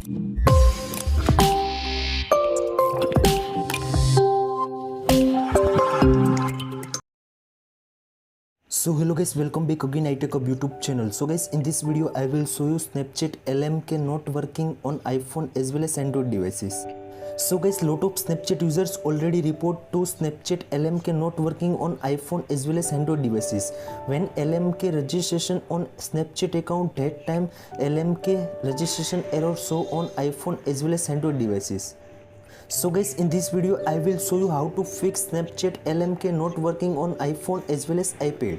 So hello guys, welcome back again iTechHub YouTube channel. So guys, in this video I will show you Snapchat LMK not working on iPhone as well as Android devices. So guys, lot of Snapchat users already report to Snapchat LMK not working on iPhone as well as Android devices. When LMK registration on Snapchat account, that time LMK registration error show on iPhone as well as Android devices. So guys, in this video I will show you how to fix Snapchat LMK not working on iPhone as well as iPad.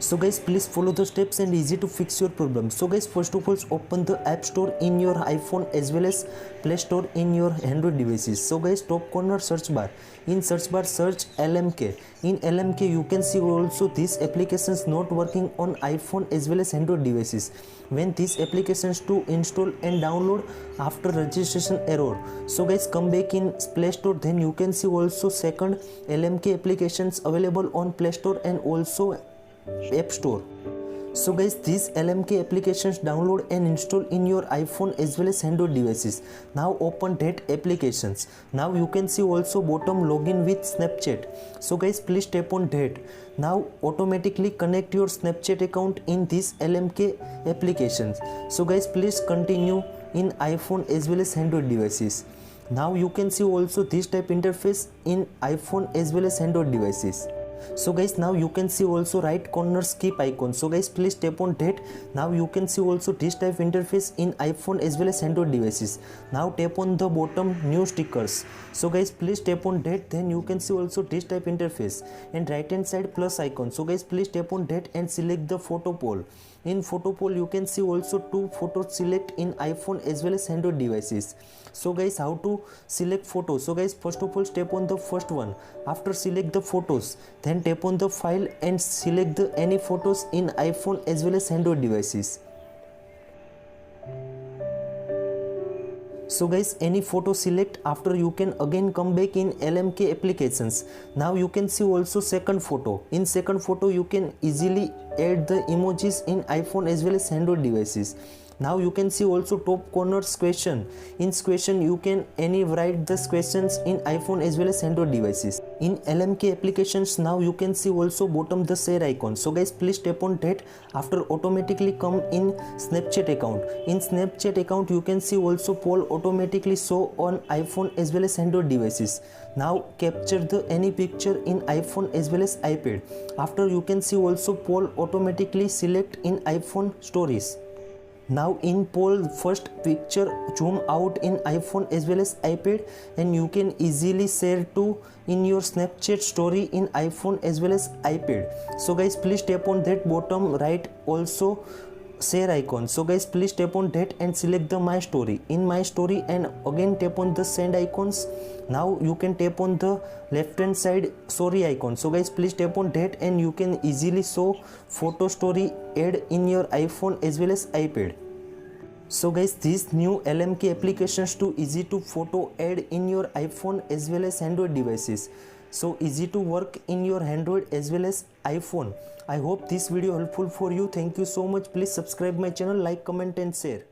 So guys, please follow the steps and easy to fix your problem. So guys, first of all open the App Store in your iPhone as well as Play Store in your Android devices. So guys, top corner search bar, in search bar search LMK. In LMK you can see also these applications not working on iPhone as well as Android devices. When these applications to install and download after registration error. So guys, come back in Play Store, then you can see also second LMK applications available on Play Store and also App Store. So guys, these LMK applications download and install in your iPhone as well as Android devices. Now open that applications. Now you can see also bottom login with Snapchat. So guys, please tap on that. Now automatically connect your Snapchat account in these LMK applications. So guys, please continue in iPhone as well as Android devices. Now you can see also this type interface in iPhone as well as Android devices. So guys, now you can see also right corner skip icon. So guys, please tap on that. Now you can see also this type interface in iPhone as well as Android devices. Now tap on the bottom new stickers. So guys, please tap on that, then you can see also this type interface and right hand side plus icon. So guys, please tap on that and select the photo poll. In photo poll you can see also two photos select in iPhone as well as Android devices. So guys, how to select photos? So guys, first of all tap on the first one. After select the photos, then tap on the file and select the any photos in iPhone as well as Android devices. So guys, any photo select, after you can again come back in LMK applications. Now you can see also second photo. In second photo you can easily add the emojis in iPhone as well as Android devices. Now you can see also top corner question. In question you can any write the questions in iPhone as well as Android devices. In LMK applications now you can see also bottom the share icon. So guys, please tap on that. After automatically come in Snapchat account. In Snapchat account you can see also poll automatically show on iPhone as well as Android devices. Now capture the any picture in iPhone as well as iPad. After you can see also poll automatically select in iPhone stories. Now in poll first picture zoom out in iPhone as well as iPad and you can easily share to in your Snapchat story in iPhone as well as iPad. So guys, please tap on that bottom right also share icon. So guys, please tap on that and select the my story. In my story and again tap on the send icons. Now you can tap on the left hand side story icon. So guys, please tap on that and you can easily show photo story add in your iPhone as well as iPad. So guys, these new LMK applications too easy to photo add in your iPhone as well as Android devices. So easy to work in your Android as well as iPhone. I hope this video helpful for you. Thank you so much. Please subscribe my channel, like, comment and share.